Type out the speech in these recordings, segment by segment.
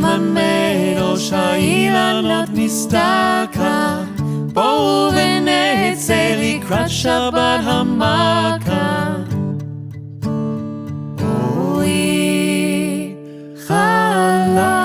חממנו שהאילנות נסתכלה, בואו ונצא לקראת שבת המכה. בואי חלה.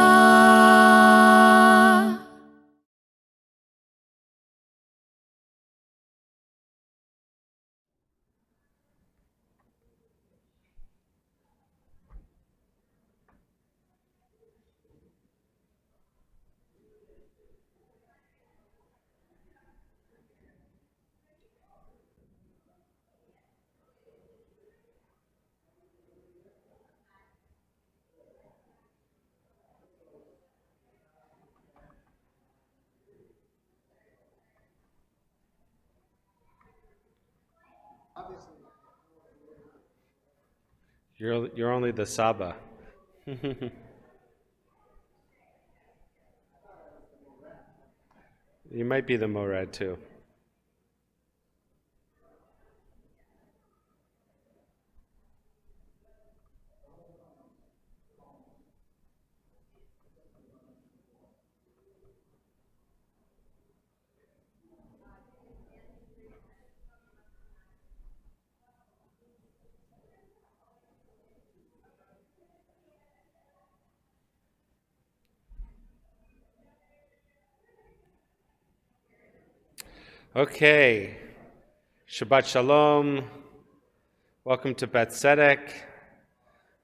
You're only the Saba. You might be the Morad too. Okay, Shabbat Shalom. Welcome to Bet Tzedek.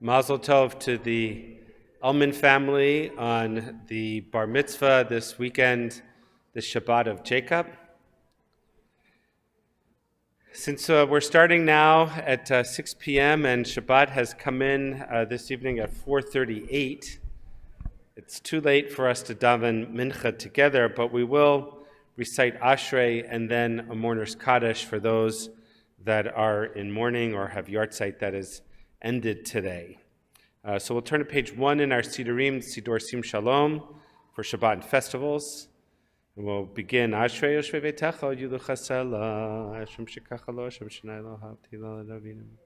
Mazel Tov to the Elman family on the Bar Mitzvah this weekend, the Shabbat of Jacob. Since we're starting now at 6 p.m. and Shabbat has come in this evening at 4:38, it's too late for us to daven Mincha together, but we will recite Ashrei and then a mourner's Kaddish for those that are in mourning or have yahrzeit that is ended today. So we'll turn to page 1 in our Siddurim, Siddur Sim Shalom, for Shabbat and festivals. And we'll begin Ashrei Yoshvei Beitecha Yudu Chasela Hashem Shekach Lo Hashem Shnai Lo Havti Lo Davinim.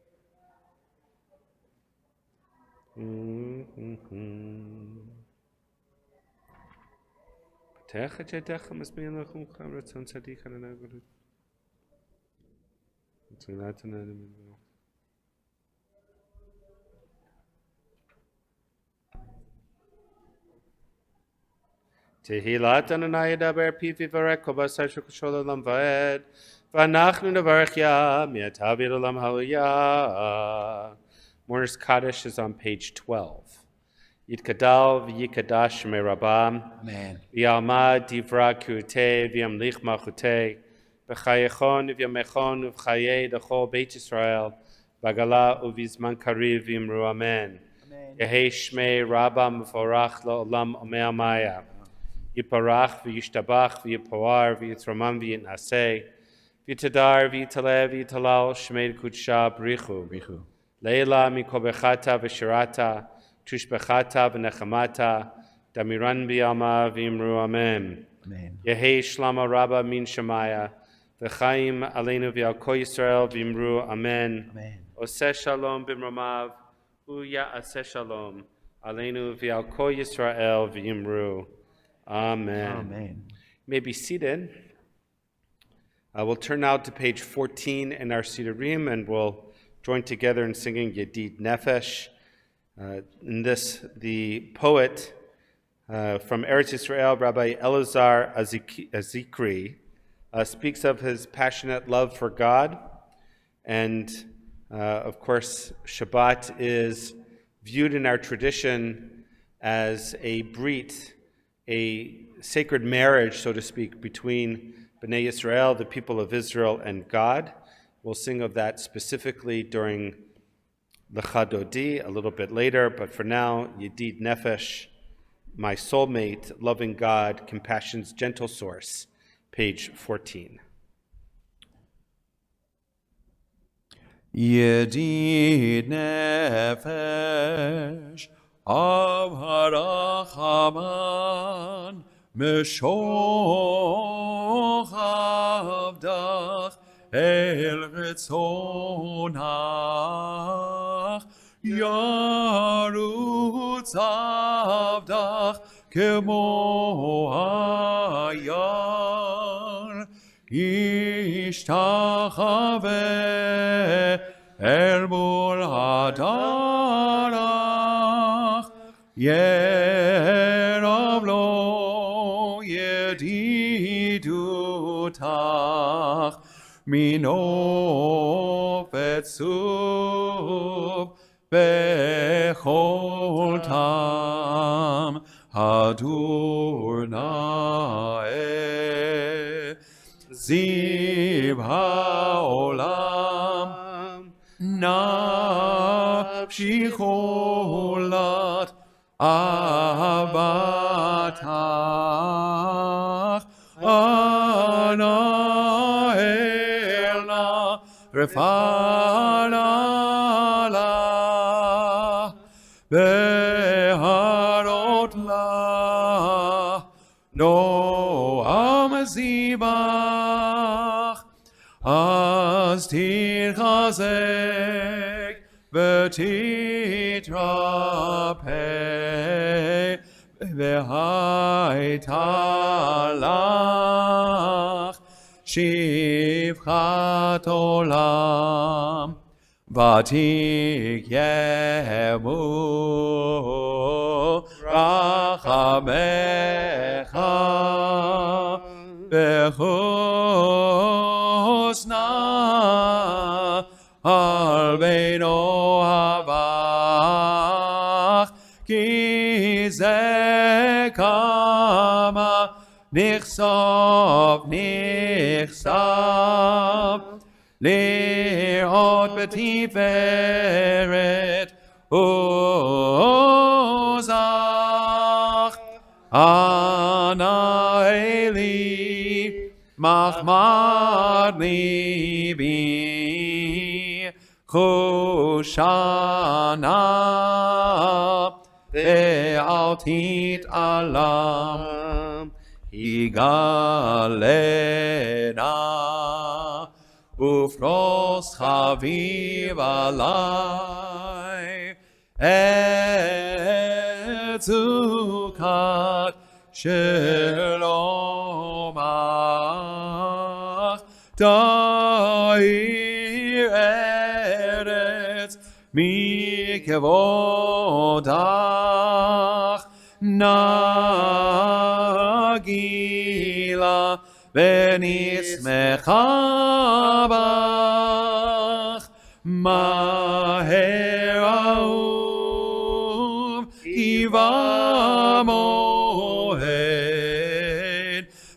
Techa Jedecha Masmiyan Lachum Cham Ratzon Tzaddik Hananagurut. Tehilat Ananai Daber Pivi Varek Kobasai Shukashol Olam Vaed Vanachnu Nevarech Ya Miatavir Olam Ha'oya. Mourner's Kaddish is on page 12. Yitkadal v'yikadash merabam. Amen. V'yalmad divra kurte v'yamlich malchute. V'chayechon v'yamechon v'chayei d'chol Beit Yisrael. V'gala uvizman kariv v'yimru amen. Yehei shmei rabam v'forach la'olam omei amaya. Yiparach v'yishtabach v'yipoar v'yitzramam v'yitnaseh. V'yitadar v'yitaleh v'yitalal shmei kudsha brichu. Leila mikobechata v'shirata. Tushbechata v'nechamata, damiran b'yama v'imru amen. Yehei shlama rabba min shemaya, v'chaim aleinu v'al kol Yisrael v'imru amen. Oseh shalom b'mramav, uya aseh shalom, aleinu v'al kol Yisrael v'imru amen. You may be seated. We'll turn now to page 14 in our Siddurim, and we'll join together in singing Yedid Nefesh. In this, the poet from Eretz Yisrael, Rabbi Elazar Azikri, speaks of his passionate love for God. And, of course, Shabbat is viewed in our tradition as a brit, a sacred marriage, so to speak, between Bnei Yisrael, the people of Israel, and God. We'll sing of that specifically during Lecha Dodi a little bit later, but for now, Yedid Nefesh, my soulmate, loving God, compassion's gentle source, page 14. Yedid Nefesh, Av Harachaman, Meshoch Avdach, El Retzonach, ירוץ עבדך כמו היער, ישתחווה אל מול הדרך, ירב לו ידידותך, מנופת צוף בכל טעם, הדור נאה זיו העולם, נפשי חולת אהבתך, אנא אל נא רפאנה לה, בהרות לה נועם זיבך, אז תתחזק ותתרפא, והייתה לך שפחת עולם, ותקיימו רחמך בחוסנה על בין אוהבך, כי זה כמה נחשף לראות בתפארת עוזך. אנא אלי מחמד ליבי, חושנה ואל תתעלם, יגלנה ופרוס חביב עלי את סוכת שלומך, תאיר ארץ מכבודך, נגילה ונשמחה בך, מהר אהוב היווה מועד,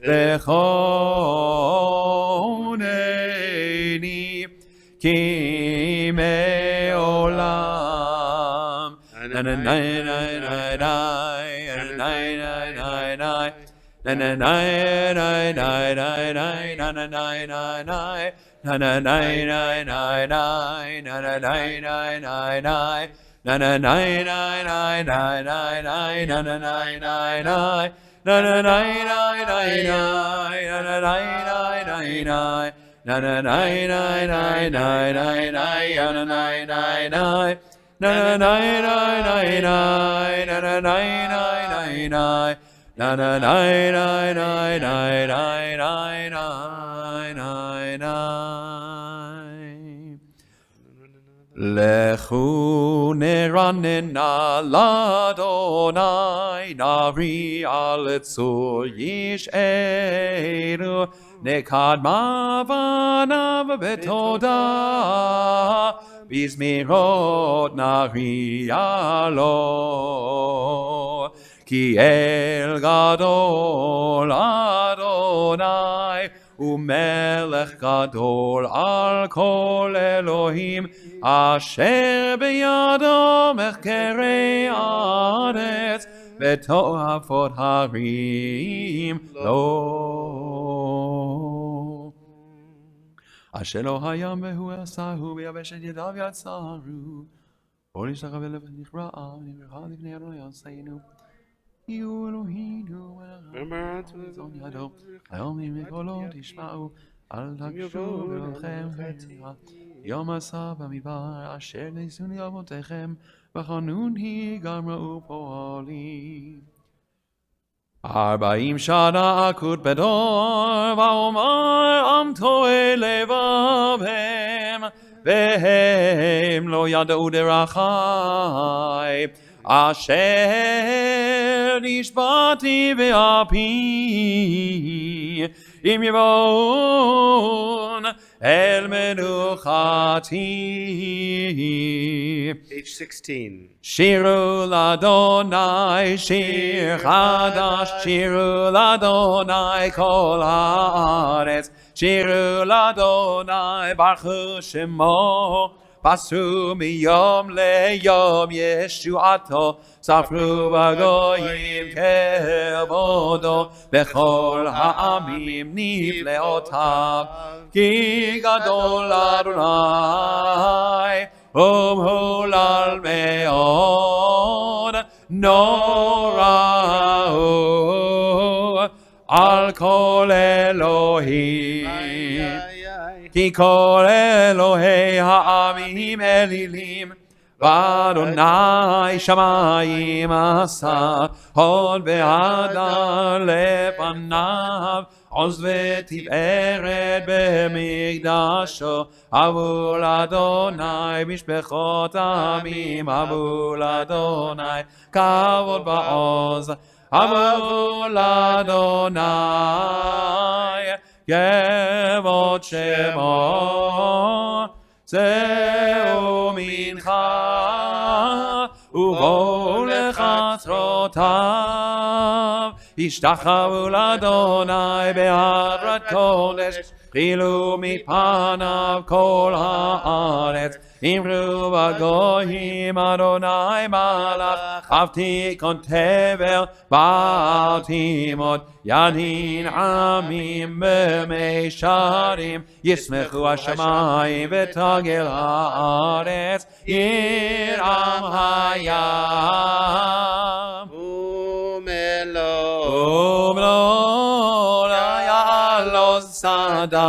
וכונני כי מעולם. לכו נרננה לאדוני, נריע לצור ישענו, נקדמה בניו בתודה, בזמירות נריע לו. כי אל גדול אדוני, ומלך גדול על כל אלוהים, אשר בידו מחקרי הארץ, ותועפות הרים לו. אשר לא הים והוא עשהו, ביבשת ידיו יצרו, בוא נשתחווה ונכרע, נברכה לפני אדוני עשינו. יהיו אלוהינו ונזון ידו, היום מקולו תשמעו, אל תקשו ולכם חצירה, יום עשה במדבר, אשר ניסוני אבותיכם, וחנוני גם ראו פועלי. 40 שנה אקוט בדור, ואומר עם טועה לבבם, והם לא ידעו דרכי, אשר נשבעתי באפי, אם יבואון אל מנוחתי. Page 16. שירו לאדוני שיר חדש, שירו לאדוני כל הארץ, שירו לאדוני ברכו שמו, פסו מיום ליום ישועתו, ספרו בגויים כבודו, בכל העמים נפלאותיו, כי גדול אדוני ומהולל מאוד, נורא הוא על כל אלוהים. כי כל אלוהי העמים אלילים, ואדוני שמיים עשה, הוד והדר לפניו, עוז ותפארת במקדשו. אבו לאדוני משפחות עמים, אבו לאדוני כבוד בעוז, אבו לאדוני כבוד שמו. זהו מנחה ובואו לחצרותיו, השתחוו לאדוני בהדרת קודש, חילו מפניו כל הארץ. אמרו בגויים אדוני מלך, הבטיחון תבל בעל תימות, ידין עמים במישרים, ישמחו השמיים ותגל הארץ, ירעם הים ומלוא יעלוז שדי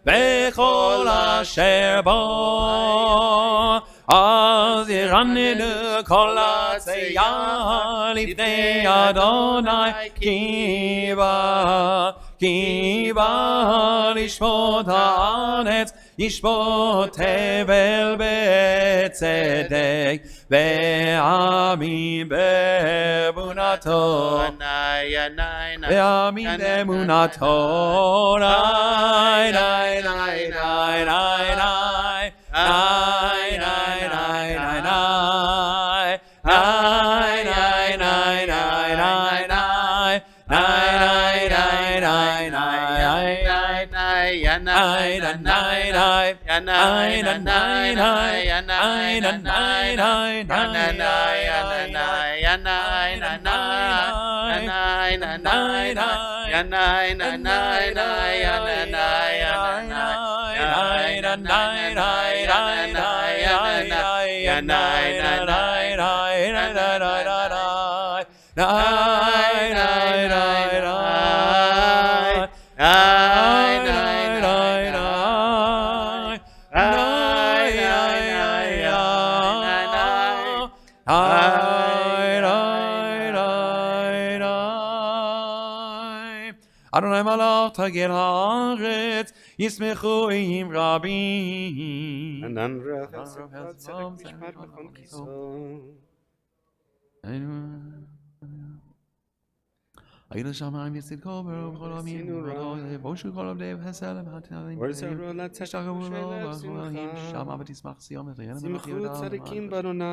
וכל אשר בו, אז ירננו כל הצייה לפני אדוני, כי בא לשפוט הארץ, ישפוט תבל בצדק, ועמים באמונתו, ועמים באמונתו. נאי נאי נאי נאי נאי נאי נאי נאי נאי נאי אדוני מלך תגל הארץ, ישמחו עם רבים. ענן רוח צדק משפט נכון כיסו. אגיד השמיים יצדקו ברוב כל עמים, ובושו כל עובדי וחסלם התנאים, תשתחוו לו בחולים, שמה ותשמח ציון ותהיינה מלך יהודה. שמחו צדיקים באדוני,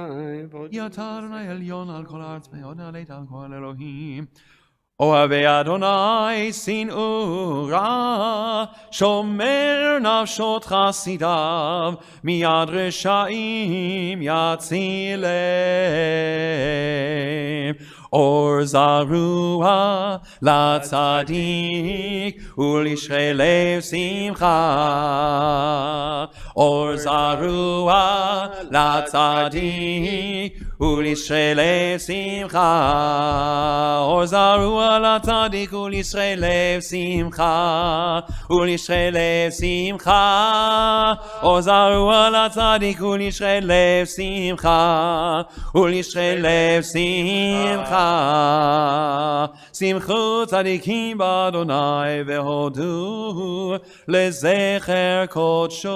כי אתה אדוני עליון על כל הארץ, מאוד נעלית על כל אלוהים. אוהבי אדוני שנאו רע, שומר נפשות חסידיו, מיד רשעים יצילם. אור זרוע לצדיק ולשרי לב שמחה. אור זרוע לצדיק ולישראל שמחה. עוזרו על הצדיק ולישראל שמחה. ולישראל שמחה. עוזרו על הצדיק ולישראל שמחה. ולישראל שמחה. שמחו צדיקים באדוני והודו לזכר קודשו.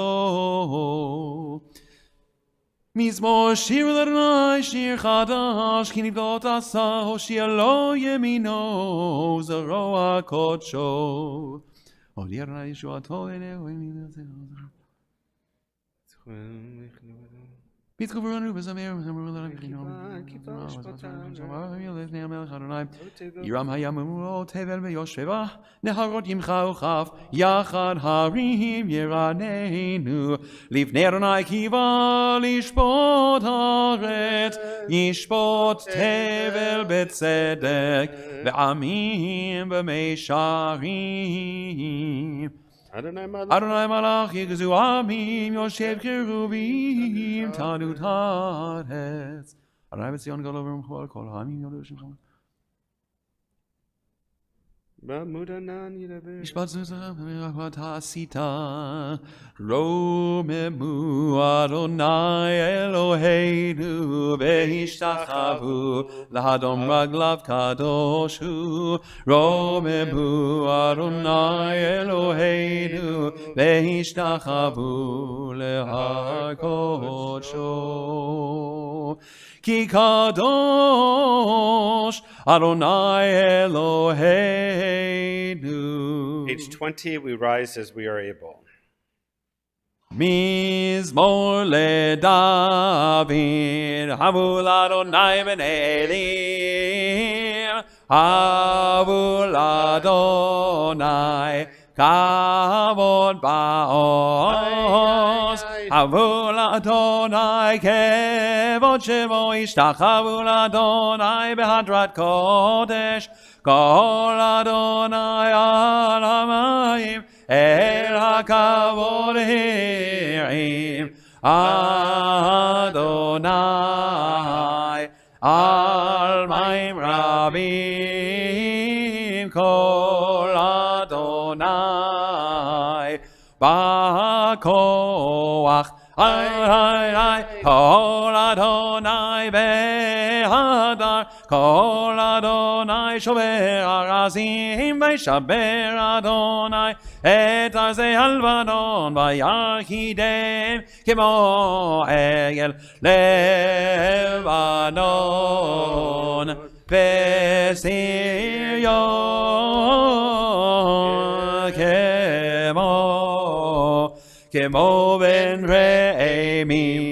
מזמור שיר לאדוני שיר חדש, כי נפלאות עשה הושיע לו ימינו זרוע קודשו. הודיע אדוני ישועתו אליהו פתחו ברנו וזמר וזמרו לרבינו לפני המלך אדוני ירם היממו תבל ויושבה נהרות ימחה וכף יחד הרים ירננו לפני אדוני קיווה לשפוט הארץ ישפוט תבל בצדק ועמים במישרים אדוני מלך יגזו עמים יושב קרובים תענו תעץ אדוני בציון גדול ורמחו על כל העמים יודו שמך בעמוד ענן ידבר משפט זוזך ומרחבת עשית רוממו אדוני אלוהינו והשתחוו לאדום רגליו קדוש הוא רוממו אדוני אלוהינו והשתחוו להר קודשו כי קדוש Adonai Eloheinu. Page 20, we rise as we are able. Mizmor leDavid, Havul Adonai ben Elim, Havul Adonai, Kavod Baos, Havul Adonai, Kevod Shevo Ishtach, Havul Adonai, Behadrat Kodesh, Kol Adonai al Hamayim, El HaKavod Hirim, Adonai, al Maim Rabim, Kol Adonai, Bakoach, Kol Adonai Behadar, Kol Adonai Shober Arazim, Veshaber Adonai, Et Arzei Halvanon, Vayarchidem, Kemo Egel Lebanon, Vesirion, Kemo Ben Re'emim,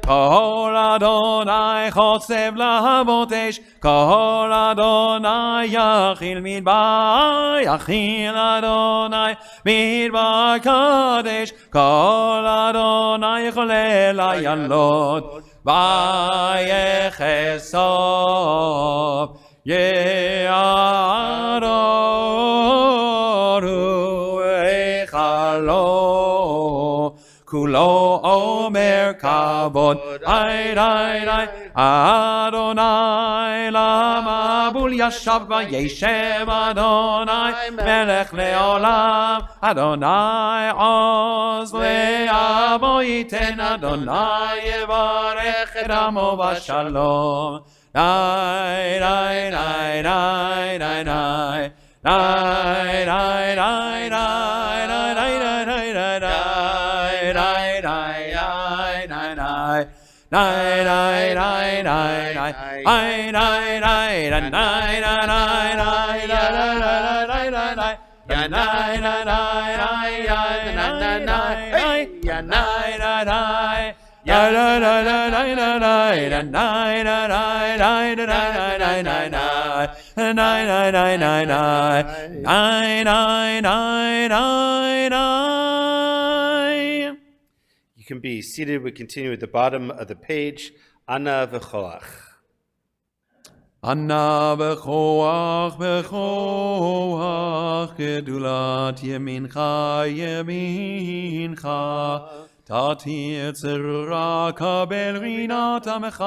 Kol Adonai Chotzev Lahabotesh, Kol Adonai Yachil Midbar, Yachil Adonai Midbar Kadesh, Kol Adonai Cholel Ayalot, Vayechesov, Ye'adoru Echalo, Kulo Omer Kavod, Ay, Adonai Lama Bul Yashav Vayeshev Adonai Melech Leolam, Adonai Oz Le'avo Yiten, Adonai Yevarech Et Amo V'Shalom. Nai, nai, nai, nai, nai, nai. Nai, nai, nai, nai, nai, nai, nai, nai, nai. Nai nai nai nai nai nai nai nai nai nai You can be seated. We continue at the bottom of the page. Ana v'choach. Ana v'choach v'choach gedulat yemincha yemincha תתיר צרורה קבל רינת עמך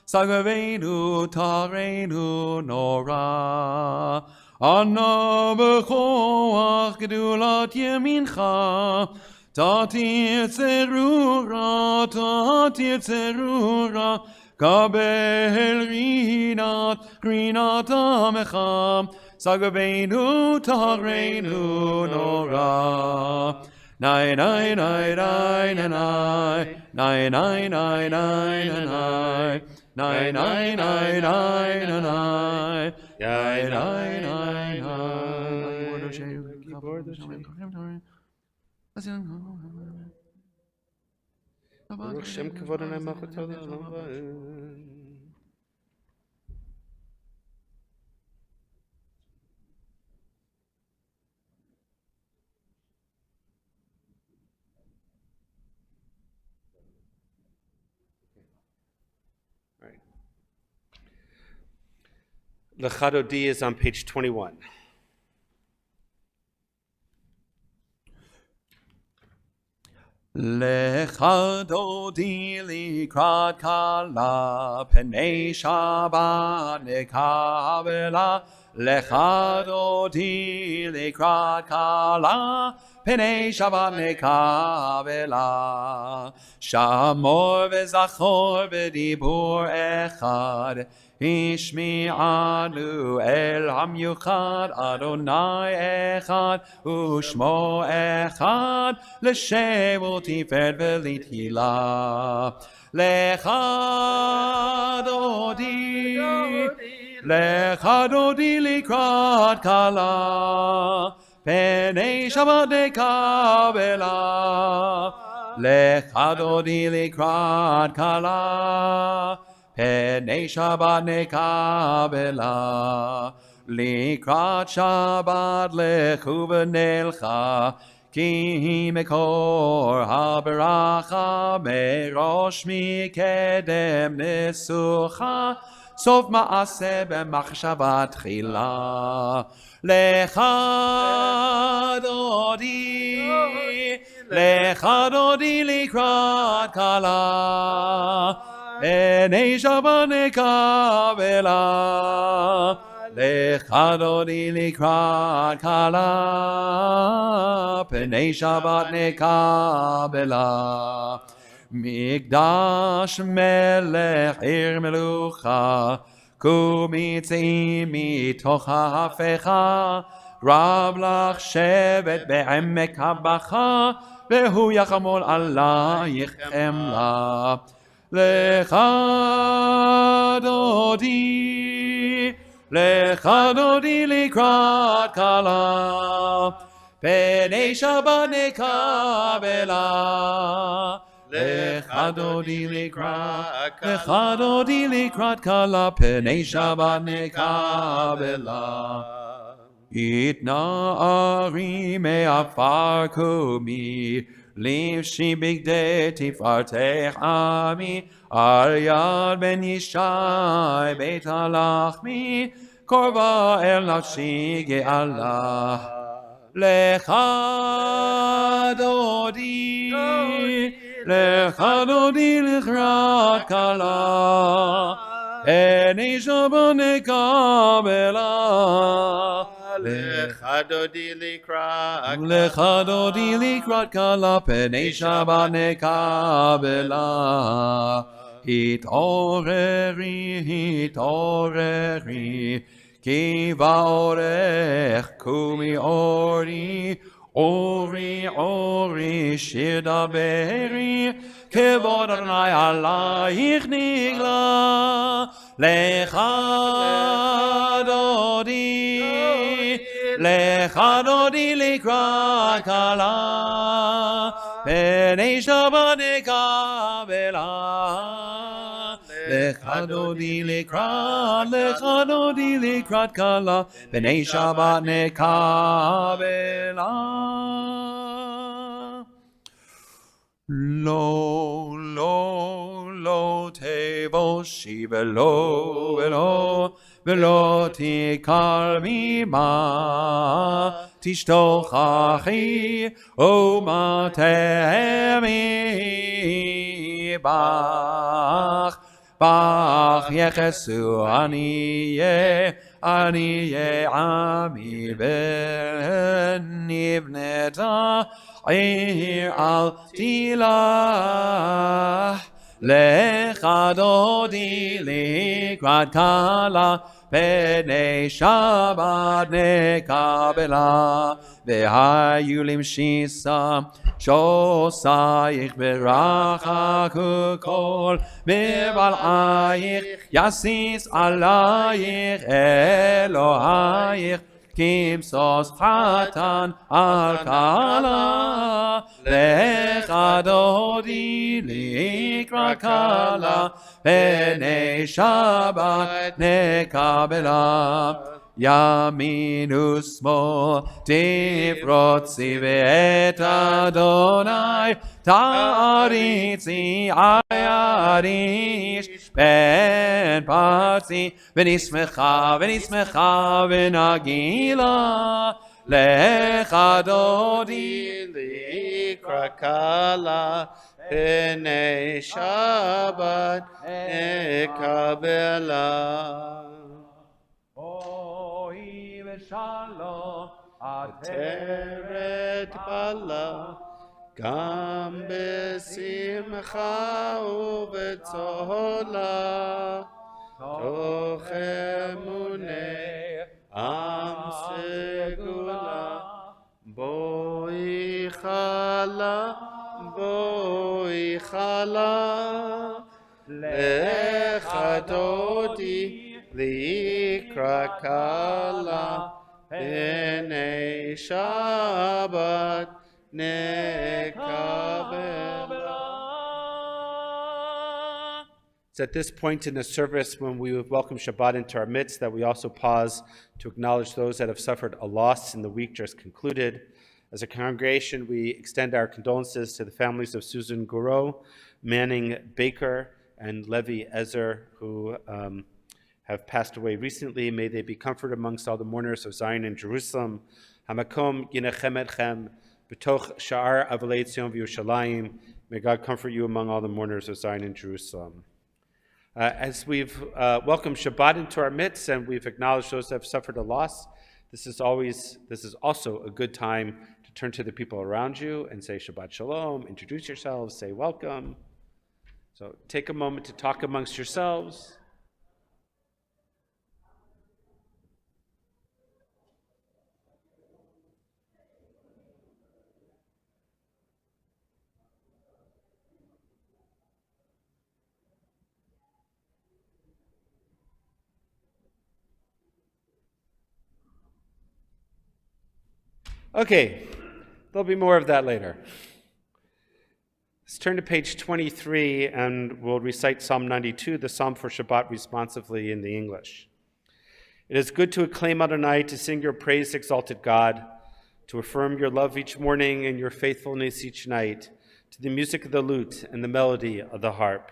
סגבנו תרנו נורא ענה בכוח גדולת ימינך תתיר צרורה קבל רינת עמך סגבנו תרנו נורא Nai nai nai nai nai nai nai nai nai nai nai nai nai nai nai Lechadodi is on page 21. Lechadodi likrat kala penei Shabbat nekabela Lechadodi likrat kala penei Shabbat nekabela Shamor v'zachor b'dibur echad Ishmi'anu el hamiuchad Adonai echad Ushmo echad L'shem u'tiferet v'lithilah Lechadodi likrat kala Penei Shabbat nekabela Lechadodi likrat kala Penei Shabbat nekabela Likrat Shabbat lechu v'nelcha Ki mekor haberacha Merosh mikedem nesucha Sof ma'aseh b'machshava tchila Lechadodi likrat kala Penei Shabbat nekabela Lechadodi likrat kala Penei Shabbat nekabela Mikdash melech ir melucha Kumitzi mitoch ha'afecha Rab lach shevet be'emek habacha Vehu yachamol alayich chemla Lechadodi likrat kala Penei Shabbat nekabela Lechadodi likrat kala Penei Shabbat nekabela Itna ari me'afar kumi Livshi bigdei tifartech ami Al yad ben Yishai beit halachmi Korva el nafshi ge'ala Lechadodi likrat kala Penei Shabbat nekabela Lechadodi likrat kala Penei Shabbat nekabela Hit'oreri Ki va'orech kumi ori shir daberi Kevod Adonai alayich nigla Lechadodi likrat kala Penei Shabbat nekabela Lechadodi likrat kala Penei Shabbat nekabela Lo tevoshi velo ולא תקל ממה תשתוך אחי ומטעמי בך בך יחסו אני עמי ונבנתה עיר אל תילך לך דודי לקראת כלה פני שבת נקבלה והיו למשיסה שוסייך ברחק וכל מבלעייך יסיס עלייך אלוהייך כמשוש חתן על כלה לך דודי לקראת כלה פני שבת נקבלה ימין ושמאל תפרוצי ואת אדוני תעריצי אריש פן פרצי ונשמחה ונגילה לך דודי לקראת כלה פני שבת נקבלה. שלום עטרת בלה גם בשמחה ובצהלה תוך אמוני עם סגולה בואי חלה לך דודי לקראת כלה פני שבת נקבלה. It's at this point in the service when we welcome Shabbat into our midst that we also pause to acknowledge those that have suffered a loss in the week just concluded. As a congregation, we extend our condolences to the families of Susan Gouraud, Manning Baker, and Levi Ezer, who have passed away recently. May they be comforted amongst all the mourners of Zion and Jerusalem. Hamakom yinechem etchem b'toch sha'ar avalei Tzion v'Yerushalayim. May God comfort you among all the mourners of Zion and Jerusalem. As we've welcomed Shabbat into our midst and we've acknowledged those that have suffered a loss, this is also a good time to turn to the people around you and say Shabbat Shalom, introduce yourselves, say welcome. So take a moment to talk amongst yourselves. Okay, there'll be more of that later. Let's turn to page 23 and we'll recite Psalm 92, the Psalm for Shabbat, responsively in the English. It is good to acclaim Adonai, to sing your praise, exalted God, to affirm your love each morning and your faithfulness each night, to the music of the lute and the melody of the harp.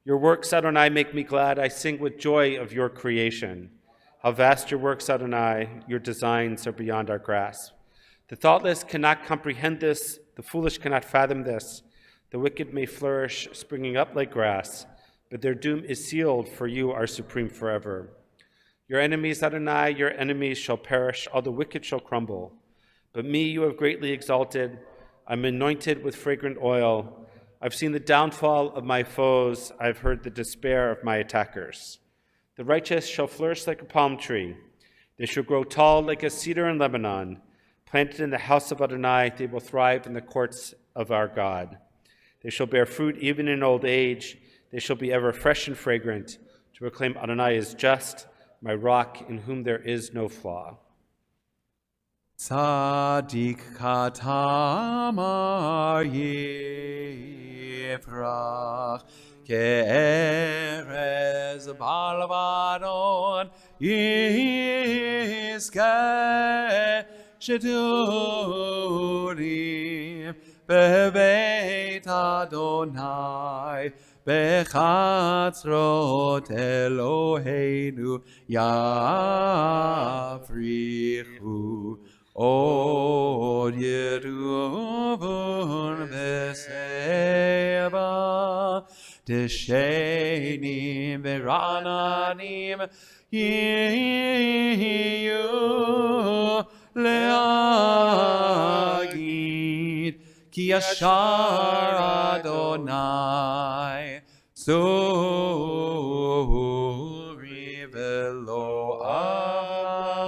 Your works, Adonai, make me glad. I sing with joy of your creation. How vast your works, Adonai, your designs are beyond our grasp. The thoughtless cannot comprehend this, the foolish cannot fathom this. The wicked may flourish, springing up like grass, but their doom is sealed, for you are supreme forever. Your enemies, Adonai, your enemies shall perish, all the wicked shall crumble. But me you have greatly exalted, I'm anointed with fragrant oil. I've seen the downfall of my foes, I've heard the despair of my attackers. The righteous shall flourish like a palm tree, they shall grow tall like a cedar in Lebanon. Planted in the house of Adonai, they will thrive in the courts of our God. They shall bear fruit even in old age. They shall be ever fresh and fragrant, to proclaim Adonai is just, my rock in whom there is no flaw. Tzadik katamar yifrach ke'erez balvadon yizkeh Shedurim bebeit Adonai בחצרות אלוהינו יפריחו עוד ידובון בסבא דשנים ורעננים יהיו להגיד כי ישר אדוני צורי ולא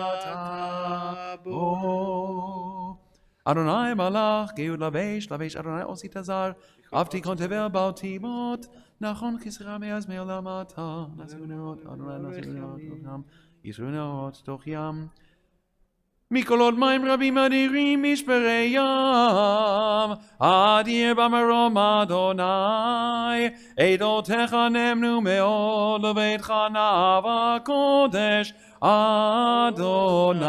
עתה בו. אדוני מלך גאוד לבש אדוני עושי תזר אף תיקון תבל בל תימות נכון כסרה מאז מעולם אתה נשיאו נרות אדוני נשיאו נרות ישרו נרות תוך ים מכל עוד מים רבים אדירים משברי ים אדיר במרום אדוני עדותיך נאמנו מאוד לביתך נאווה קודש אדוני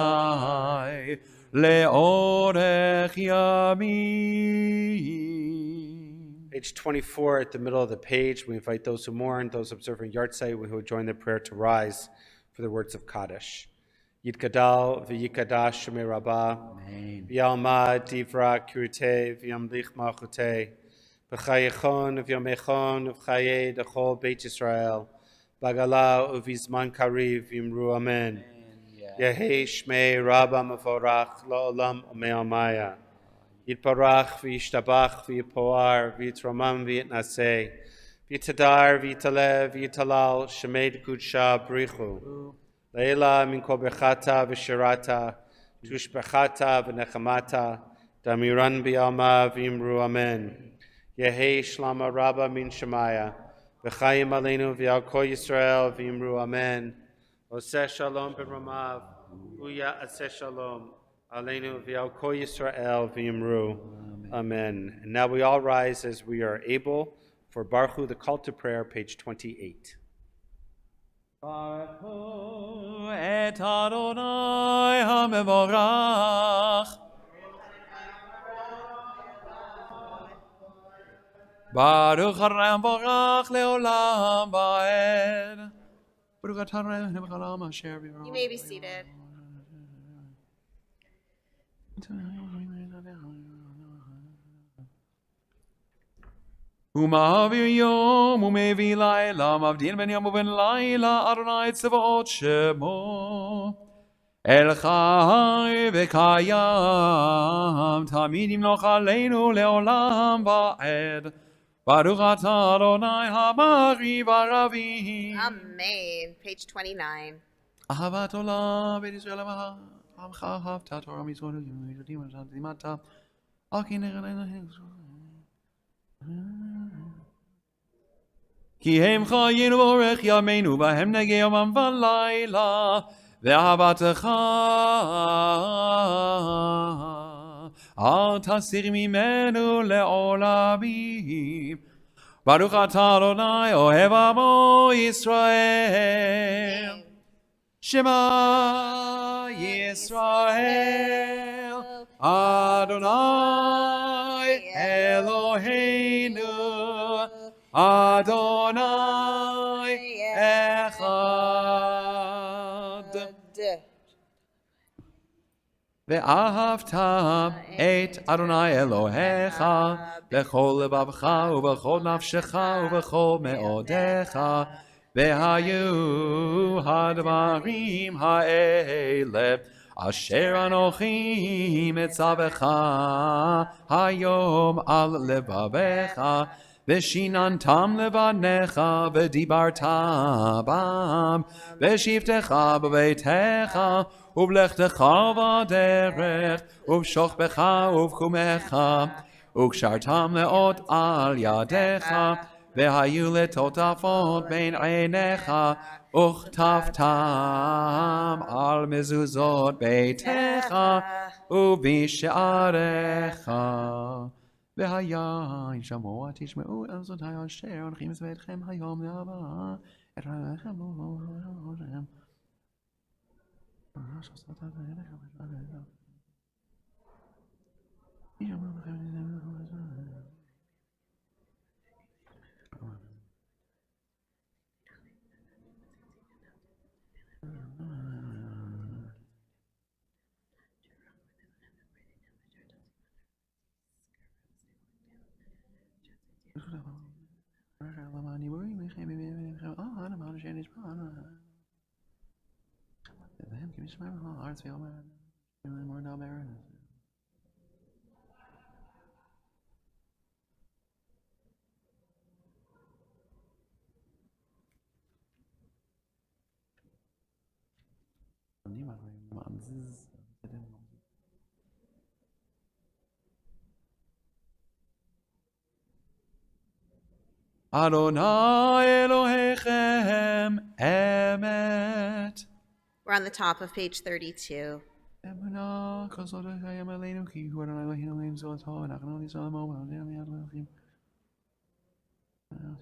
לאורך ימים. Page 24 at the middle of the page. We invite those who mourn, those observing yahrzeit, who would join the prayer to rise for the words of Kaddish. Yitgadal v'yikadash shemei rabbah v'yalma divra kirute v'yamlich malchute v'chayechon v'yamechon v'chayei d'chol Beit Yisrael b'gala uvizman kariv v'yimru amen. Yehei shmei rabbah mevorach la'olam u'me'amaya Yitparach v'yishtabach v'yipoar v'yitromam v'yitnaseh v'yitadar v'yitalev v'yitalal shemei d'kudsha brichu Leila min kol bechata v'shirata, tushbechata v'nechamata, damiran b'yalma v'imru amen. Yehei shlama rabba min shemaya, v'chayim aleinu v'yal kol Yisrael v'imru amen. Oseh shalom b'ramav, uya aseh shalom, aleinu v'yal kol Yisrael v'imru amen. And now we all rise as we are able for Baruch Hu, the call to prayer, page 28. Baruch et Adonai HaMevorach Baruch Adonai HaMevorach Leolam Va'ed Baruch Adonai HaMevorach Asher B'Yom. You may be seated. ומעביר יום ומביא לילה, מבדיל בין יום ובין לילה, אדוני צבאות שמו. אל חי וקיים, תמיד ימלוך עלינו לעולם ועד. ברוך אתה אדוני המריב הרבים. Amen. Page 29. אהבת עולם בית ישראל עמך אהבת תורה מצוות ויהודים ותלימדת על כן נראה כי הם חיינו באורך ימינו בהם נגע יומם ולילה ואהבתך אל תסיר ממנו לעולמים. ברוך אתה אדוני אוהב עמו ישראל. שמע ישראל אדוני אלוהינו אדוני אחד. ואהבת את אדוני אלוהיך בכל לבבך ובכל נפשך ובכל מאודיך. והיו הדברים האלה אשר אנוכי מצווך היום על לבביך ושיננתם לבניך ודיברת בם בשבתך בביתך ובלכתך בדרך ובשוכבך ובקומך וקשרתם לאות על ידיך והיו לטוטפות בין עיניך וכתבתם על מזוזות ביתך ובשעריך. והיה אם שמוע תשמעו אל זאתי אשר אנוכי מצווכם היום להבא את רעיכם ובראשכם. Adonai Elohechem Emet. We're on the top of page 32. Emunah kosod hayam aleinu ki hu Adonai Eloheinu Elohim zolato nachnu Yisrael Adonai Elohim.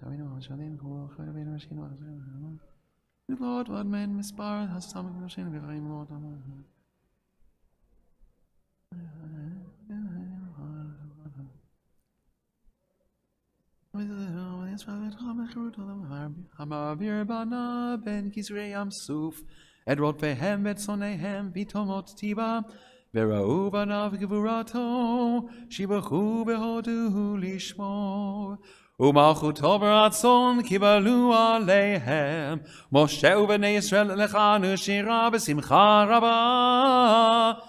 Savinu Hashem kol chayv bein Rashinu Hashem. Lord vad men mispar hasam Hashem v'chaim Lord Amen. Hamavir bana ben Kisrei Yam Suf Edrot vehem vetzonehem vitomot tiba Vera'u banav gevurato Shibachu behodu lishmor Umalchuto b'ratzon kibalu aleihem Moshe u'bnei Yisrael lechanu shira b'simcha rabah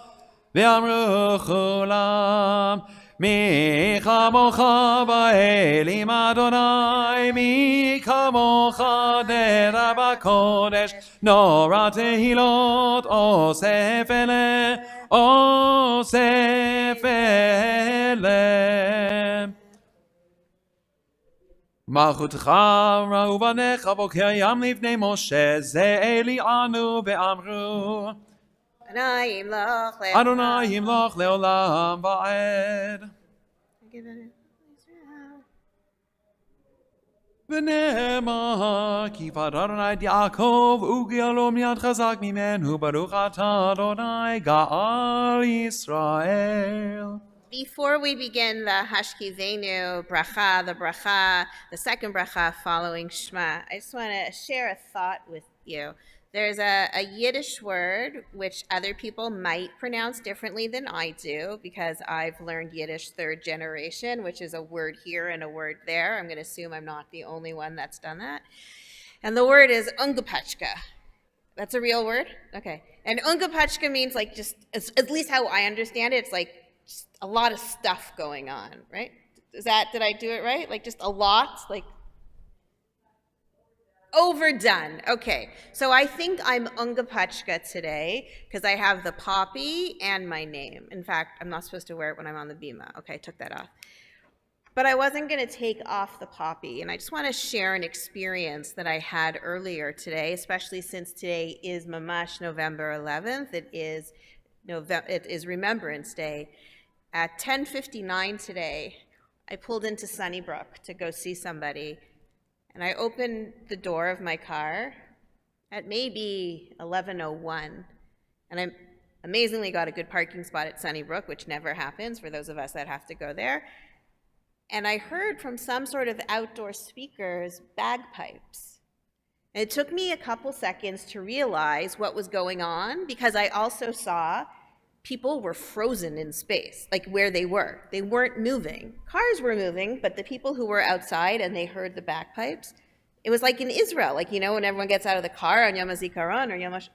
Ve'amru chulam Mi kamocha ba'elim Adonai Mi kamocha dera b'kodesh Nora tehilot osef ele Malchutcha ra'u banecha boker yam livnei Moshe Ze eli anu ve'amru Adonai Yimloch Le'olam. Adonai Yimloch le'olam va'ed. V'nema kifad Adonai et Yaakov u'gialo miyad chazak mimenu baruch atah Adonai ga'al Yisrael. Before we begin the Hashkivenu bracha, the second bracha following Shema, I just want to share a thought with you. There's a Yiddish word which other people might pronounce differently than I do because I've learned Yiddish third generation, which is a word here and a word there. I'm going to assume I'm not the only one that's done that. And the word is ungepachka. That's a real word? Okay. And ungepachka means like just, at least how I understand it, it's like just a lot of stuff going on, right? Did I do it right? Like just a lot, like overdone. Okay, so I think I'm ungepachka today because I have the poppy and my name. In fact, I'm not supposed to wear it when I'm on the bima. Okay, I took that off. But I wasn't going to take off the poppy, and I just want to share an experience that I had earlier today, especially since today is Mamash November 11th. It is Remembrance Day. At 10:59 today, I pulled into Sunnybrook to go see somebody. And I opened the door of my car at maybe 11:01, and I amazingly got a good parking spot at Sunnybrook, which never happens for those of us that have to go there. And I heard from some sort of outdoor speakers bagpipes. And it took me a couple seconds to realize what was going on because I also saw people were frozen in space, like where they were. They weren't moving. Cars were moving, but the people who were outside and they heard the bagpipes, it was like in Israel, like, you know, when everyone gets out of the car on Yom HaZikaron or Yom HaShoah.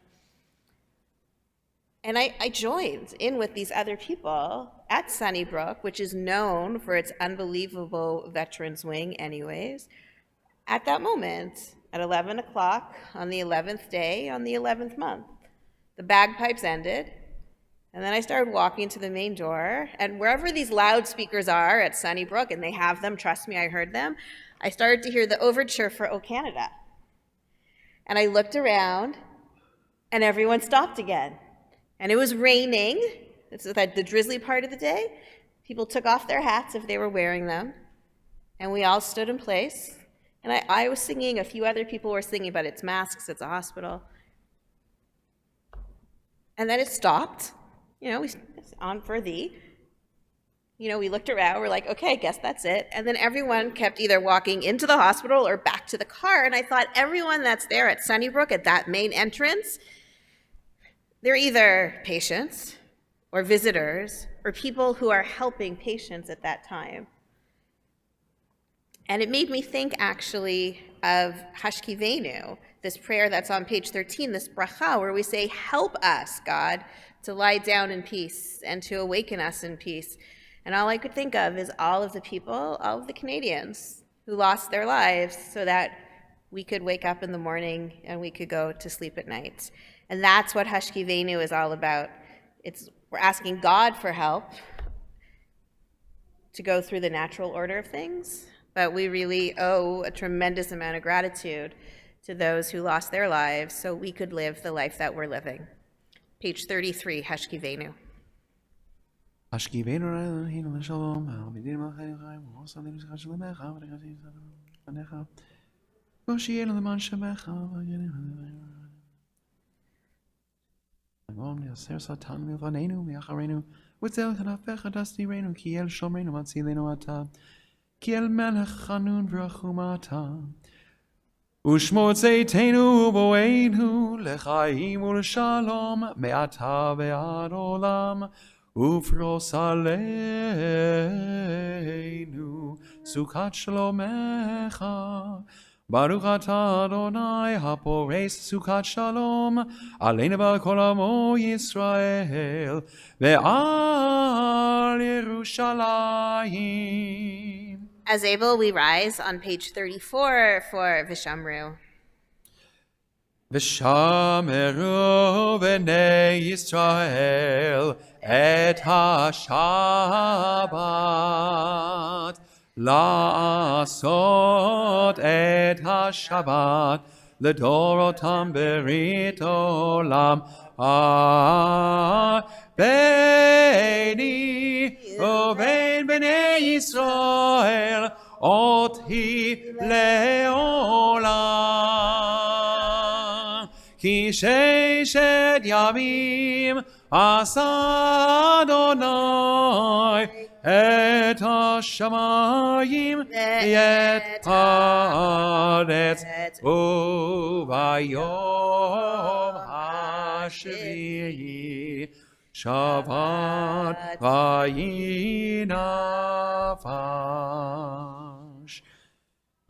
And I joined in with these other people at Sunnybrook, which is known for its unbelievable veterans wing anyways, at that moment, at 11 o'clock on the 11th day, on the 11th month. The bagpipes ended. And then I started walking to the main door, and wherever these loudspeakers are at Sunnybrook, and they have them, trust me, I heard them, I started to hear the overture for O Canada. And I looked around, and everyone stopped again. And it was raining. It's the drizzly part of the day. People took off their hats if they were wearing them, and we all stood in place. And I was singing, a few other people were singing, but it's masks, it's a hospital. And then it stopped. You know, it's on for thee. You know, we looked around, we're like, okay, I guess that's it. And then everyone kept either walking into the hospital or back to the car. And I thought everyone that's there at Sunnybrook at that main entrance, they're either patients or visitors or people who are helping patients at that time. And it made me think, actually, of Hashkivenu, this prayer that's on page 13, this bracha, where we say, help us, God, to lie down in peace and to awaken us in peace. And all I could think of is all of the people, all of the Canadians who lost their lives so that we could wake up in the morning and we could go to sleep at night. And that's what Hashkivenu is all about. We're asking God for help to go through the natural order of things, but we really owe a tremendous amount of gratitude to those who lost their lives so we could live the life that we're living. Page 33, Hashkivenu. Hashkivenu Eloheinu Shalom, Ha'amidim L'Chaim Chaim, V'Osalinu Zechar Shalemecha, V'Nechati Zanecha, V'Oshienu L'man Shemecha, V'Agom Ne'aser Satan Milvanenu, V'Yacharenu, V'Tzel Chanafecha Dastirenu, Ki El Shomrenu Matzilenu Ata, Ki El Melech Chanun V'Rachum Ata, Ushmo Tzeitenu U'Boeinu, L'Chaim U'Shalom, Me'ata Ve'ad Olam, Ufros Aleinu, Sukat Shalomecha, Baruch Atah Adonai, Hapores Sukat Shalom, Aleinu V'al Kol Amo Yisrael, Ve'al Yerushalayim. As able, we rise on page 34 for Vishamru. V'shameru b'nei Yisrael et ha-Shabbat, la'asot et ha-Shabbat, l'dorotam berit olam, beini u'bein b'nei Yisrael, oti le'olam. Ki sheshet yamim asa Adonai et hashamayim et haaretz ubayom hashvi'i Shabbat vayinafash.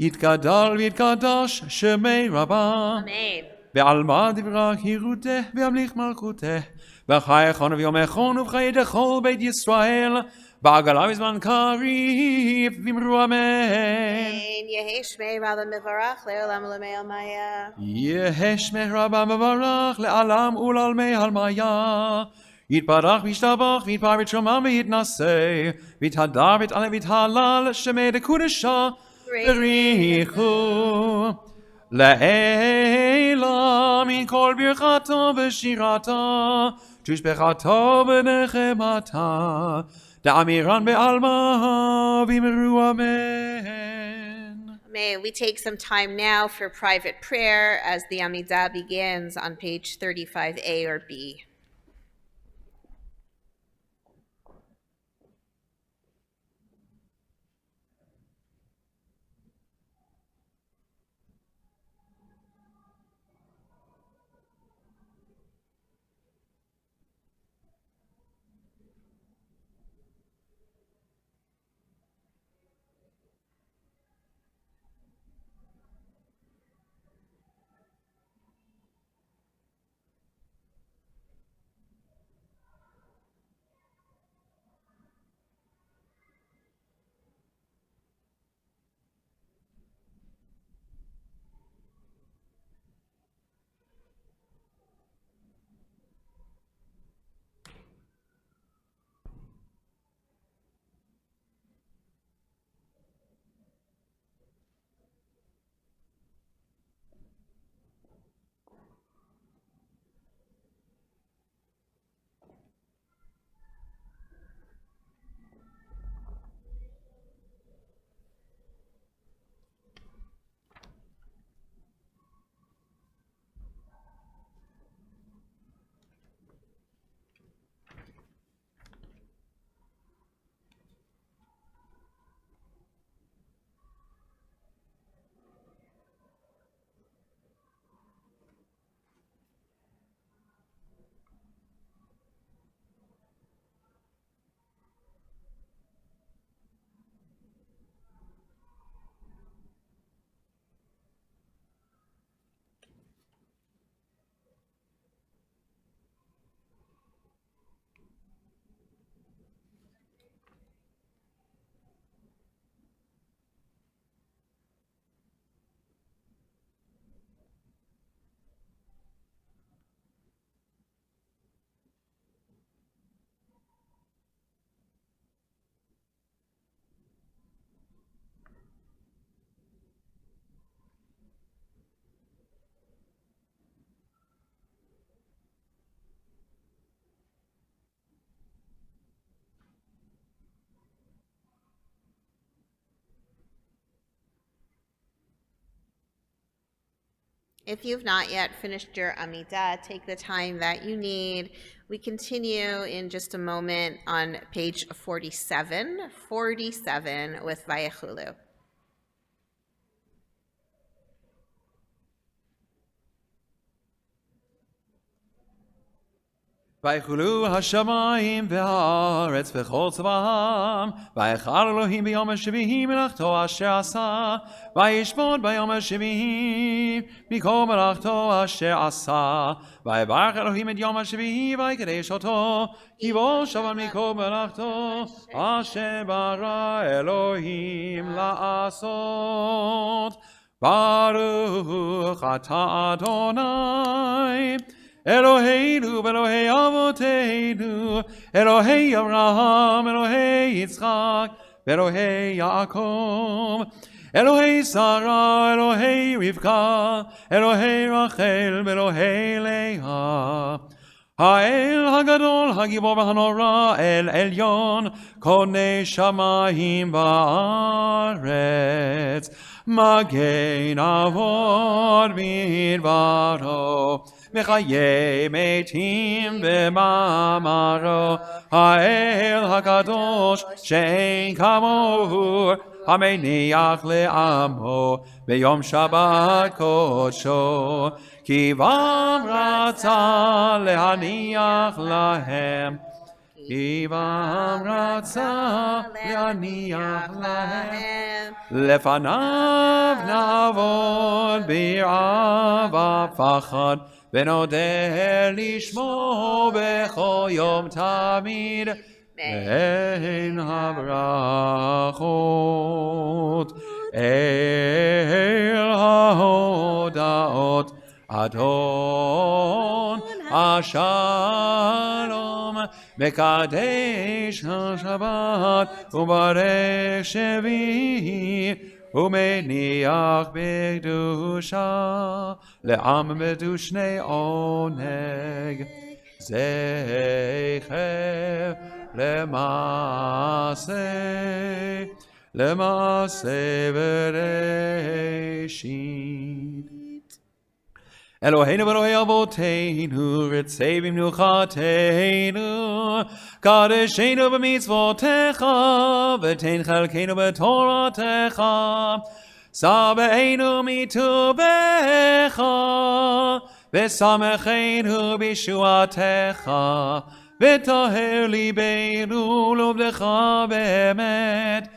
Yitgadal v'yitkadash shemei Rabbah. Amen. ועלמא דברה חירותך וימליך מלכותך וחייכון ויומכון ובחיי דכל בית ישראל בעגלה בזמן קריב ואמרו אמן. יהי שמי רבא מברך לעולם ולעולמי עלמיה. יהי שמי רבא מברך לעולם ולעולמי עלמיה. יתברך וישתבח ויתפאר ויתשומם ויתנשא ויתהדר ויתעלה ויתהלל שמי דקודשה בריחו. לעילה מן כל ברכתו ושירתה, תשבחתו ונחמתה, דאמירן בעלמא ואמרו אמן. May we take some time now for private prayer as the Amidah begins on page 35A or B. If you've not yet finished your Amidah, take the time that you need. We continue in just a moment on page 47 with Vayechulu. ויחולו השמיים והארץ וכל צבאם, ויחל אלוהים ביום השביעי מלאכתו אשר עשה, וישבות ביום השביעי מכל מלאכתו אשר עשה, ויברך אלוהים את יום השביעי ויקדש אותו, כי בו שבת מכל מלאכתו אשר ברא אלוהים לעשות. ברוך אתה אדוני Eloheinu, Elohei Avoteinu, Elohei Abraham, Elohei Yitzchak, Elohei Yaakov, Elohei Sarah, Elohei Rivka, Elohei Rachel, Elohei Leah. Ha'el Hagadol, Hagibor V'Hanora, El Elyon, Konei Shamayim Ba'aretz, Magen Avod Midbaro, Mechaye Metim B'Mamaro, Ha'el Hakadosh She'en Kamohu, Hameniach Le'amo, B'Yom Shabbat Kodsho, Ki Vam Ratza Le'aniach Lahem, Ki Vam Ratza Le'aniach Lahem, Lefanav Navod B'Yirah V'Pachad, ונודה לשמו בכל יום תמיד בין הברכות אל ההודעות אדון השלום מקדש השבת וברך שביעי ומניח בקדושה לעם מדושני עונג זכר למעשה בראשית. אלוהינו ואלוהי אבותינו, רצה במנוחתנו, קדשנו במצוותיך, ותן חלקנו בתורתך, שבענו מטובך, ושמחנו בישועתך, וטהר ליבנו לעובדך באמת.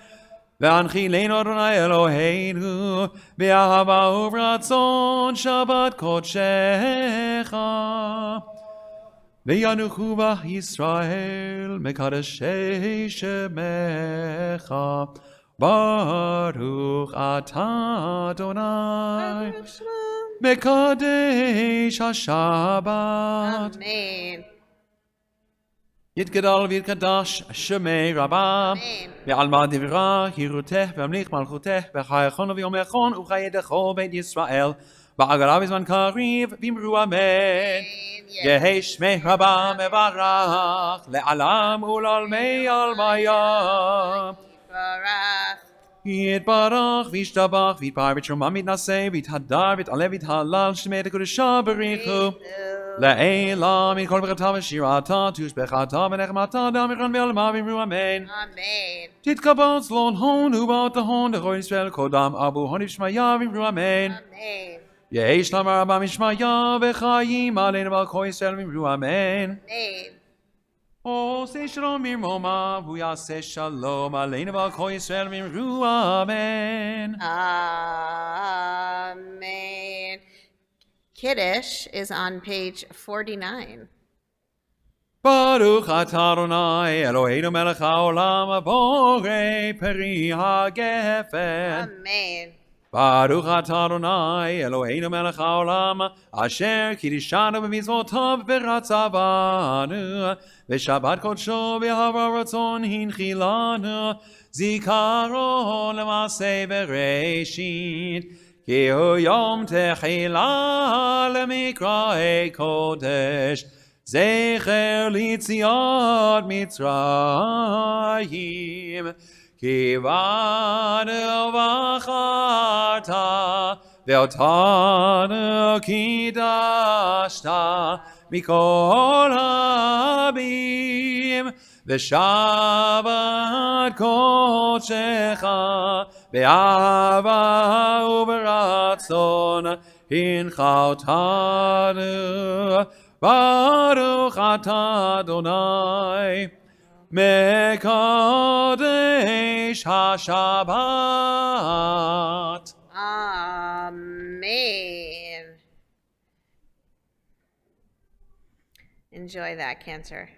והנחילנו אדוני אלוהינו באהבה וברצון שבת קודשך וינוחו בה ישראל מקדשי שמך ברוך אתה אדוני מקדש השבת Amen. יתגדל ויתקדש שמי רבה בעלמא דברה חירותך והמליך מלכותך בחייכון וביומכון ובחיי כל בית ישראל בעגלה בזמן קריב ואמרו אמן. יהי שמי רבה מברך לעולם ולעולמי עלמיה. יתברך וישתבח ויתפאר בתרומה מתנשא ויתהדר ויתעלה ויתהלל שמי הקדושה בריחו לעילה מכל ברכתה ושירתה תושבחתה ונחמתה דמכאן ועלמא ואמרו אמן. Amen. תתקבל צלון הון ובאות ההון לכל ישראל קודם אבו הון ושמיה ואמרו אמן. Amen. יהי שלום רבה משמיה וחיים עלינו ועל כל ישראל ואמרו אמן. Amen. עושה שלום במרומיו הוא יעשה שלום עלינו ועל כל ישראל ואמרו אמן. Amen. Kiddush is on page 49. ברוך אתה אדוני אלוהינו מלך העולם בורא פרי הגפן. Amen. ברוך אתה אדוני אלוהינו מלך העולם אשר קידשנו במצוותיו ורצה בנו ושבת קודשו באהבה ורצון הנחילנו זיכרון למעשה בראשית כי הוא יום תחילה למקראי קודש זכר ליציאת מצרים כי באנו ובחרת ואותנו קידשת מכל רבים, ושבת קודשך באהבה וברצון הנך אותנו. ברוך אתה אדוני מקדש השבת. Amen. Enjoy that, Cantor.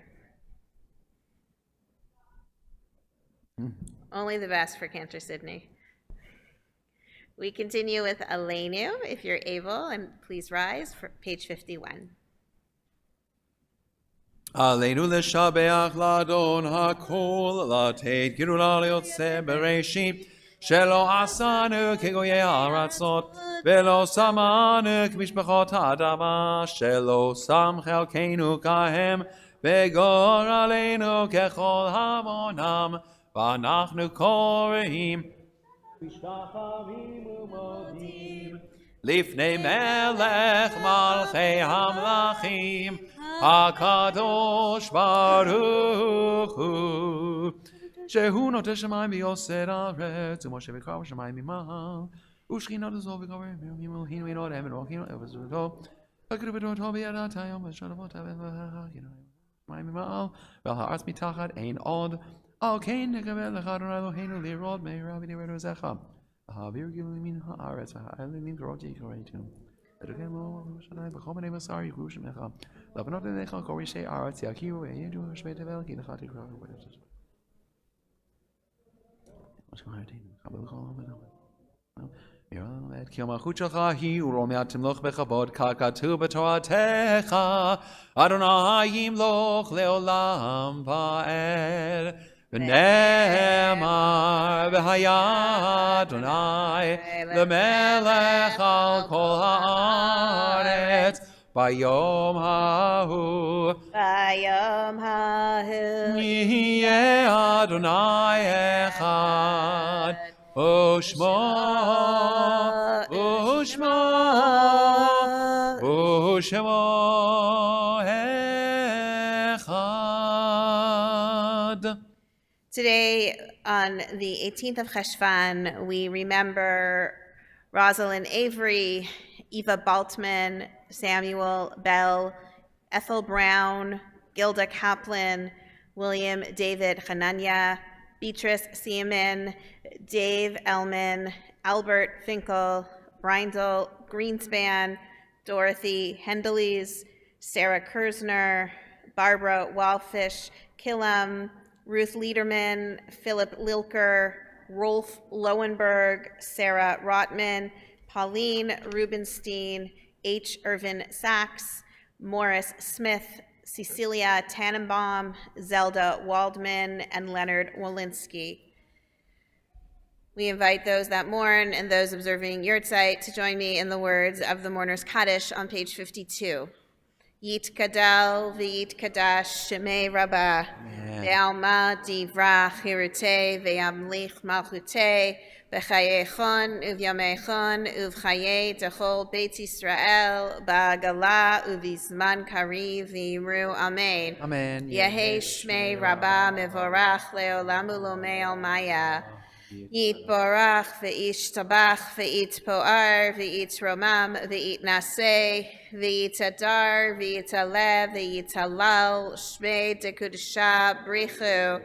Only the best for Cantor Sydney. We continue with Aleinu, if you're able, and please rise for page 51. עלינו לשבח לאדון הכל, לתת גאולה ליוצא בראשית, שלא עשנו כגויי הארצות, ולא שמנו כמשפחות האדמה, שלא שם חלקנו כהם, וגורלנו ככל המונם, ואנחנו קוראים משתחווים ומודים לפני מלך מלכי המלכים, הקדוש ברוך הוא, שהוא נוטה שמיים ויוסד ארץ, ומשה וקרא בשמיים ממעל, ושכינת הזו וגבר מימים אלוהינו אינו אדם אלוהינו ובזרותו, וכתוב בתורתו בידעתה יום ושלמות מים ממעל, ועל הארץ מתחת אין עוד, על כן נקבל לך אדוני אלוהינו לראות מהרה ונראינו עוזך, והעביר גילוי מן הארץ, והאלים קראתי קראתו. ותקם לו ושדי בכל מיני בשר יחרו שמך, לבנות אליך כל ראשי הארץ יכירו וידעו ושמי תבל כי לך תקרא ובדעת. יראה לנו את כי המלכות שלך היא ורומיה תמלוך בכבוד ככתוב בתורתך, אדוני ימלוך לעולם ועד. ונאמר והיה אדוני למלך על כל הארץ ביום ההוא. ביום ההוא יהיה אדוני אחד ושמו אחד. Today, on the 18th of Cheshvan, we remember Rosalind Avery, Eva Baltman, Samuel Bell, Ethel Brown, Gilda Kaplan, William David Hananya, Beatrice Seaman, Dave Ellman, Albert Finkel, Brindle Greenspan, Dorothy Hendeleys, Sarah Kersner, Barbara Walfish Killam, Ruth Liederman, Philip Lilker, Rolf Lowenberg, Sarah Rotman, Pauline Rubenstein, H. Irvin Sachs, Morris Smith, Cecilia Tannenbaum, Zelda Waldman, and Leonard Walensky. We invite those that mourn and those observing Yahrzeit to join me in the words of the Mourner's Kaddish on page 52. Yit Kadal v'yit Kadash Shemei Rabbah ve'alma divra chirutei ve'amlich malchutei v'chayechon uvyamechon uvchayei techol Beit Yisrael ba'agala uvizman kariv v'yimru Amen. Amen. Yehei Shmei Rabbah mevorach le'olam ulomei almaya. Yitbarach v'yishtabach v'yitpoar v'yitromam v'yitnaseh v'yitadar v'yitalev v'yitalal shmei dekudesha brichu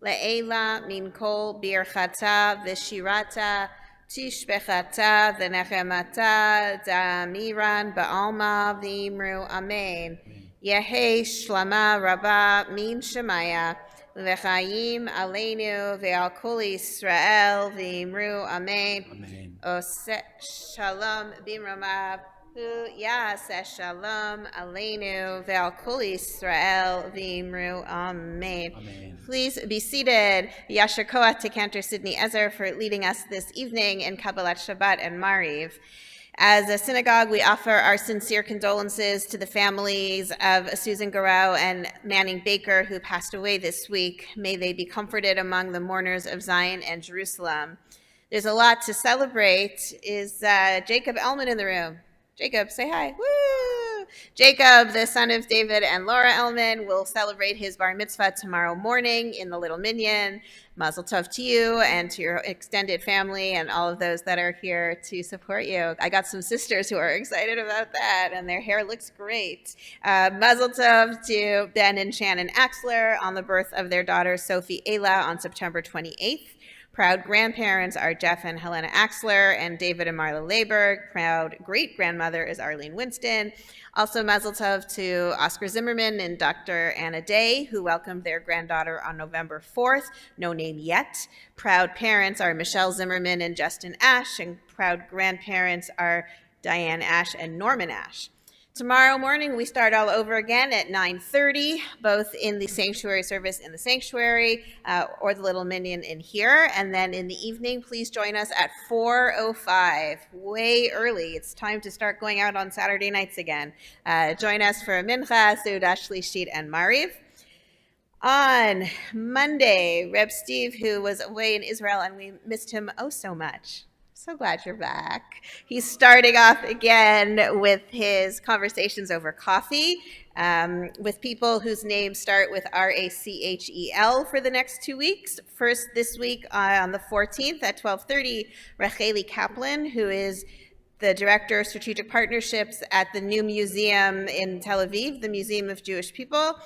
le'ela min kol birchata v'shirata tishbechata v'nechemata da'amiran ba'alma v'yimru Amen. Yehei shlama rabbah min shemaya V'chaim aleinu ve'al kol Yisrael v'imru Amen. Oseh shalom b'imramav hu yaseh shalom aleinu ve'al kol Yisrael v'imru Amen. Please be seated. Yasher Koach to Cantor Sidney Ezer for leading us this evening in Kabbalat Shabbat and Mariv. As a synagogue, we offer our sincere condolences to the families of Susan Garau and Manning Baker, who passed away this week. May they be comforted among the mourners of Zion and Jerusalem. There's a lot to celebrate. Is Jacob Elman in the room? Jacob, say hi. Woo! Jacob, the son of David and Laura Elman, will celebrate his bar mitzvah tomorrow morning in the Little Minyan. Mazel tov to you and to your extended family and all of those that are here to support you. I got some sisters who are excited about that, and their hair looks great. Mazel tov to Ben and Shannon Axler on the birth of their daughter Sophie Ayla on September 28th. Proud grandparents are Jeff and Helena Axler and David and Marla Leiberg. Proud great-grandmother is Arlene Winston. Also, mazel tov to Oscar Zimmerman and Dr. Anna Day, who welcomed their granddaughter on November 4th, no name yet. Proud parents are Michelle Zimmerman and Justin Ash, and proud grandparents are Diane Ash and Norman Ash. Tomorrow morning, we start all over again at 9:30, both in the sanctuary service in the sanctuary or the Little Minyan in here. And then in the evening, please join us at 4:05, way early. It's time to start going out on Saturday nights again. Join us for Mincha, Seudah Shlishit, and Mariv. On Monday, Reb Steve, who was away in Israel, and we missed him oh so much. So glad you're back. He's starting off again with his conversations over coffee with people whose names start with Rachel for the next 2 weeks. First this week on the 14th at 12:30, Racheli Kaplan, who is the Director of Strategic Partnerships at the new museum in Tel Aviv, the Museum of Jewish People,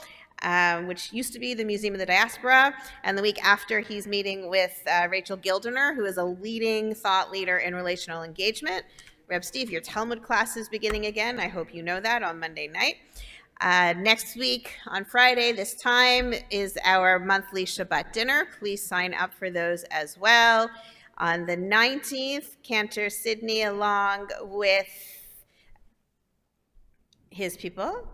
which used to be the Museum of the Diaspora. And the week after, he's meeting with Rachel Gildener, who is a leading thought leader in relational engagement. Reb Steve, your Talmud class is beginning again. I hope you know that on Monday night. Next week on Friday, this time, is our monthly Shabbat dinner. Please sign up for those as well. On the 19th, Cantor Sydney, along with his people,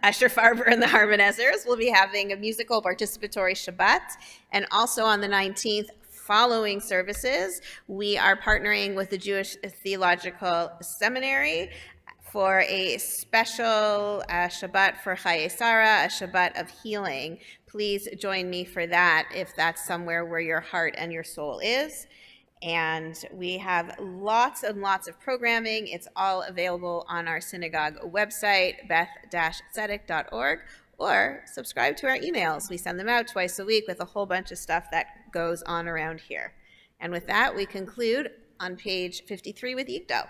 Asher Farber and the Harmonizers, will be having a musical participatory Shabbat. And also on the 19th, following services, we are partnering with the Jewish Theological Seminary for a special Shabbat for Chaye Sarah, a Shabbat of healing. Please join me for that if that's somewhere where your heart and your soul is. And we have lots and lots of programming. It's all available on our synagogue website, beth-tzedek.org, or subscribe to our emails. We send them out twice a week with a whole bunch of stuff that goes on around here. And with that, we conclude on page 53 with Yigdal.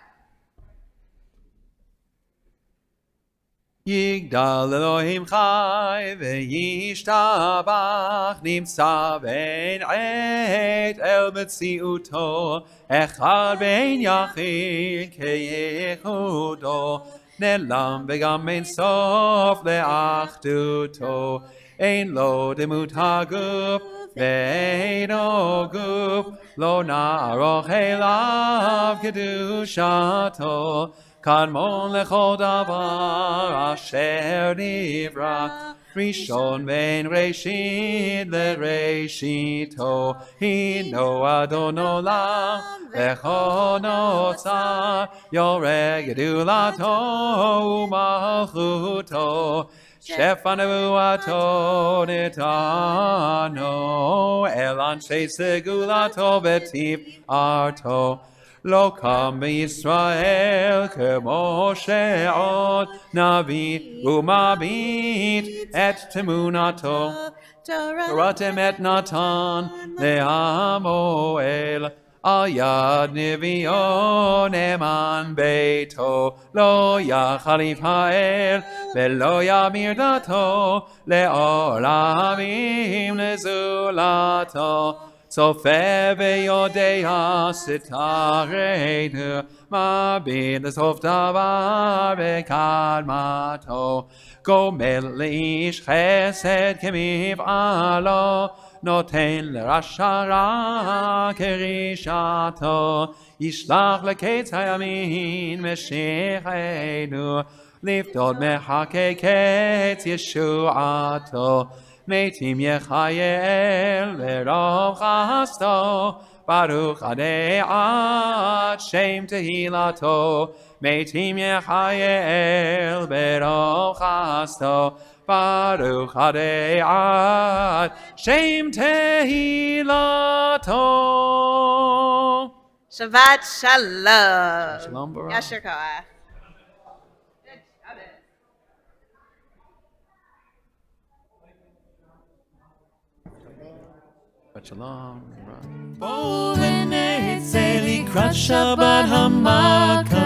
יגדל אלוהים חי וישתבח נמצא בין עת אל מציאותו אחד בין יחיד כייחודו נעלם וגם אין סוף לאחדותו אין לו דמות הגוף ואינו גוף לא נערוך אליו קדושתו קדמון לכל דבר אשר נברא ראשון בין ראשית לראשיתו הינו אדון עולם וכל נוצר יורה גדולתו ומלכותו שפע נבואתו נתנו אל אנשי סגולתו ותפארתו לא קם בישראל כמו שעוד נביא ומביט את תמונתו תורת אמת נתן לעמו אל על יד נביאו נאמן ביתו לא יחליף האל ולא ימיר דתו לעולמים לזולתו צופה ויודע סתרנו מביט לסוף דבר בקדמתו גומל לאיש חסד כמפעלו נותן לרשע רע כרשעתו ישלח לקץ הימין משיחנו לפדות מחכה קץ ישועתו מתים יחייל ברוב חסדו ברוך עדי עד שם תהילתו מתים יחייל ברוב חסדו ברוך עדי עד שם תהילתו Shabbat Shalom. Shalom, Baruch. Yasher Koach. Shabbat Shalom. בואו ונצא לקראת שבת המכה